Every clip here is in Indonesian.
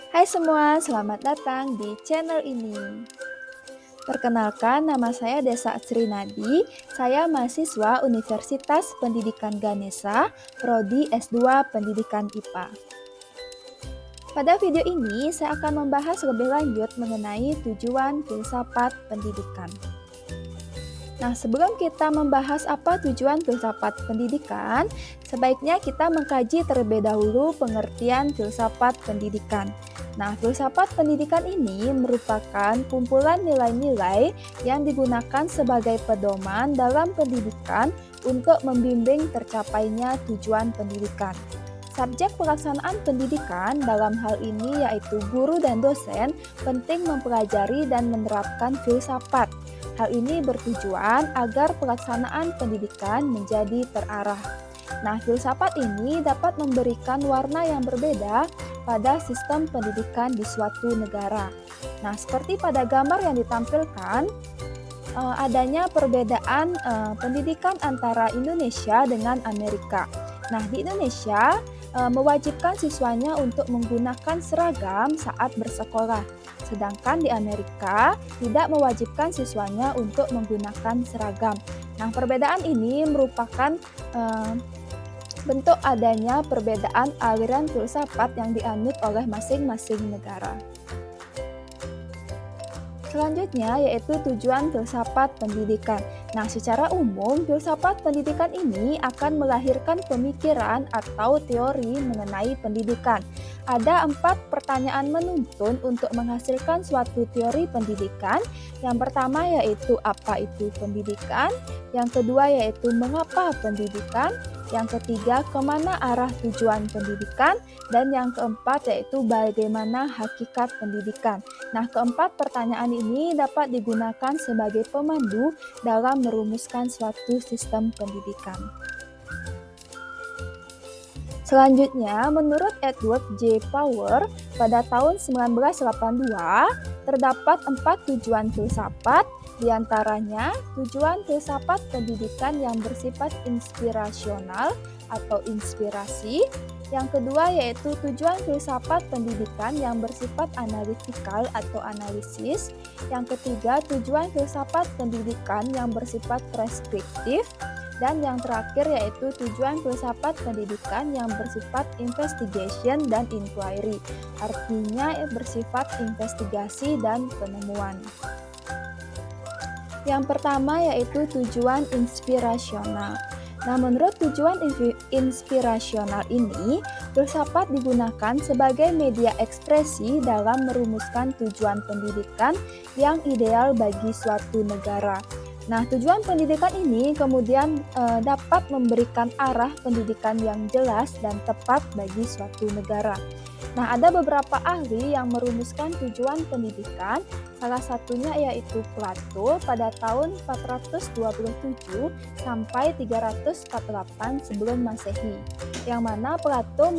Hai semua, selamat datang di channel ini. Perkenalkan, nama saya Desa Srinadi. Saya mahasiswa Universitas Pendidikan Ganesha, Prodi S2 Pendidikan IPA. Pada video ini, saya akan membahas lebih lanjut mengenai tujuan filsafat pendidikan. Nah, sebelum kita membahas apa tujuan filsafat pendidikan, sebaiknya kita mengkaji terlebih dahulu pengertian filsafat pendidikan. Nah, filsafat pendidikan ini merupakan kumpulan nilai-nilai yang digunakan sebagai pedoman dalam pendidikan untuk membimbing tercapainya tujuan pendidikan. Subjek pelaksanaan pendidikan dalam hal ini yaitu guru dan dosen penting mempelajari dan menerapkan filsafat. Hal ini bertujuan agar pelaksanaan pendidikan menjadi terarah. Nah, filsafat ini dapat memberikan warna yang berbeda pada sistem pendidikan di suatu negara. Nah, seperti pada gambar yang ditampilkan, adanya perbedaan pendidikan antara Indonesia dengan Amerika. Nah, di Indonesia mewajibkan siswanya untuk menggunakan seragam saat bersekolah. Sedangkan di Amerika tidak mewajibkan siswanya untuk menggunakan seragam. Nah, perbedaan ini merupakan bentuk adanya perbedaan aliran filsafat yang dianut oleh masing-masing negara. Selanjutnya yaitu tujuan filsafat pendidikan. Nah, secara umum, filsafat pendidikan ini akan melahirkan pemikiran atau teori mengenai pendidikan. Ada 4 pertanyaan menuntun untuk menghasilkan suatu teori pendidikan. Yang pertama yaitu apa itu pendidikan, yang kedua yaitu mengapa pendidikan, yang ketiga kemana arah tujuan pendidikan, dan yang keempat yaitu bagaimana hakikat pendidikan. Nah, keempat pertanyaan ini dapat digunakan sebagai pemandu dalam merumuskan suatu sistem pendidikan. Selanjutnya, menurut Edward J. Power, pada tahun 1982, terdapat 4 tujuan filsafat, diantaranya tujuan filsafat pendidikan yang bersifat inspirasional atau inspirasi. Yang kedua yaitu tujuan filsafat pendidikan yang bersifat analitikal atau analisis. Yang ketiga, tujuan filsafat pendidikan yang bersifat preskriptif. Dan yang terakhir yaitu tujuan filsafat pendidikan yang bersifat investigation dan inquiry, artinya bersifat investigasi dan penemuan. Yang pertama yaitu tujuan inspirasional. Nah, menurut tujuan inspirasional ini, filsafat digunakan sebagai media ekspresi dalam merumuskan tujuan pendidikan yang ideal bagi suatu negara. Nah, tujuan pendidikan ini kemudian dapat memberikan arah pendidikan yang jelas dan tepat bagi suatu negara. Nah, ada beberapa ahli yang merumuskan tujuan pendidikan, salah satunya yaitu Plato pada tahun 427 sampai 348 sebelum Masehi, yang mana Plato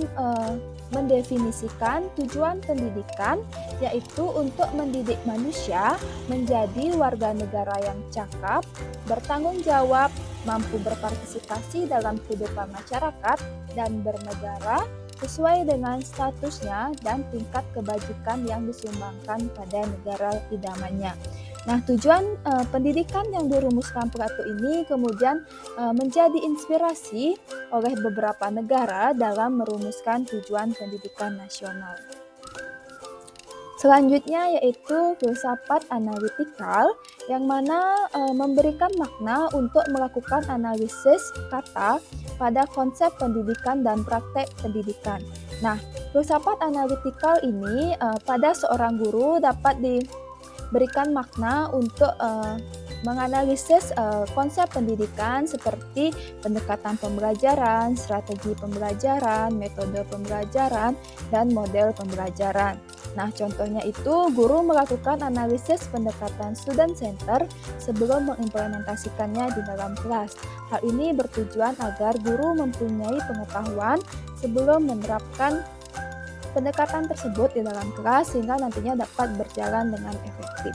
mendefinisikan tujuan pendidikan yaitu untuk mendidik manusia menjadi warga negara yang cakap, bertanggung jawab, mampu berpartisipasi dalam kehidupan masyarakat dan bernegara sesuai dengan statusnya dan tingkat kebajikan yang disumbangkan pada negara idamannya. Nah, tujuan pendidikan yang dirumuskan Plato ini kemudian menjadi inspirasi oleh beberapa negara dalam merumuskan tujuan pendidikan nasional. Selanjutnya yaitu filsafat analitikal yang mana memberikan makna untuk melakukan analisis kata pada konsep pendidikan dan praktek pendidikan. Nah, filsafat analitikal ini pada seorang guru dapat diberikan makna untuk menganalisis konsep pendidikan seperti pendekatan pembelajaran, strategi pembelajaran, metode pembelajaran, dan model pembelajaran. Nah, contohnya itu guru melakukan analisis pendekatan student center sebelum mengimplementasikannya di dalam kelas. Hal ini bertujuan agar guru mempunyai pengetahuan sebelum menerapkan pendekatan tersebut di dalam kelas sehingga nantinya dapat berjalan dengan efektif.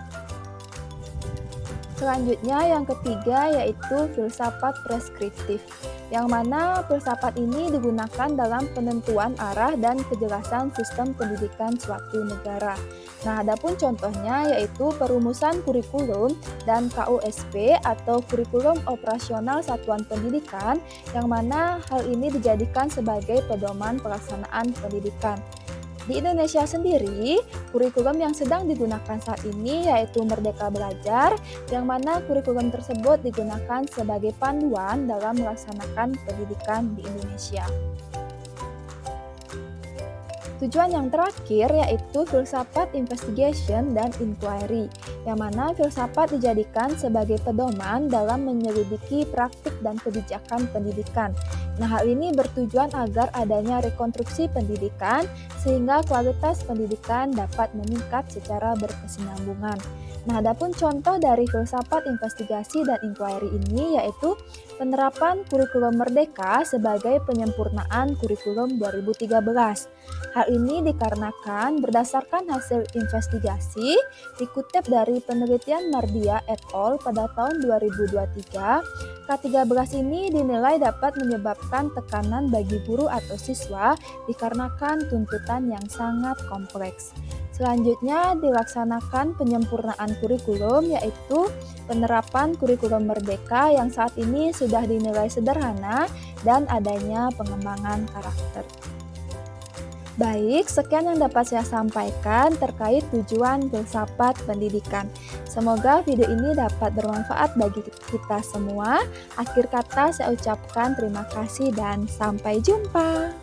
Selanjutnya yang ketiga yaitu filsafat preskriptif. yang mana filsafat ini digunakan dalam penentuan arah dan kejelasan sistem pendidikan suatu negara. Nah, adapun contohnya yaitu perumusan kurikulum dan KUSP atau kurikulum operasional satuan pendidikan, yang mana hal ini dijadikan sebagai pedoman pelaksanaan pendidikan. Di Indonesia sendiri, kurikulum yang sedang digunakan saat ini yaitu Merdeka Belajar, yang mana kurikulum tersebut digunakan sebagai panduan dalam melaksanakan pendidikan di Indonesia. Tujuan yang terakhir yaitu filsafat investigation dan inquiry, yang mana filsafat dijadikan sebagai pedoman dalam menyelidiki praktik dan kebijakan pendidikan. Nah, hal ini bertujuan agar adanya rekonstruksi pendidikan sehingga kualitas pendidikan dapat meningkat secara berkesinambungan. Nah, adapun contoh dari filsafat investigasi dan inquiry ini yaitu penerapan kurikulum Merdeka sebagai penyempurnaan kurikulum 2013. Hal ini dikarenakan berdasarkan hasil investigasi dikutip dari penelitian Mardia et al. Pada tahun 2023, K13 ini dinilai dapat menyebabkan tekanan bagi guru atau siswa dikarenakan tuntutan yang sangat kompleks. Selanjutnya dilaksanakan penyempurnaan kurikulum yaitu penerapan kurikulum Merdeka yang saat ini sudah dinilai sederhana dan adanya pengembangan karakter. Baik, sekian yang dapat saya sampaikan terkait tujuan filsafat pendidikan. Semoga video ini dapat bermanfaat bagi kita semua. Akhir kata saya ucapkan terima kasih dan sampai jumpa.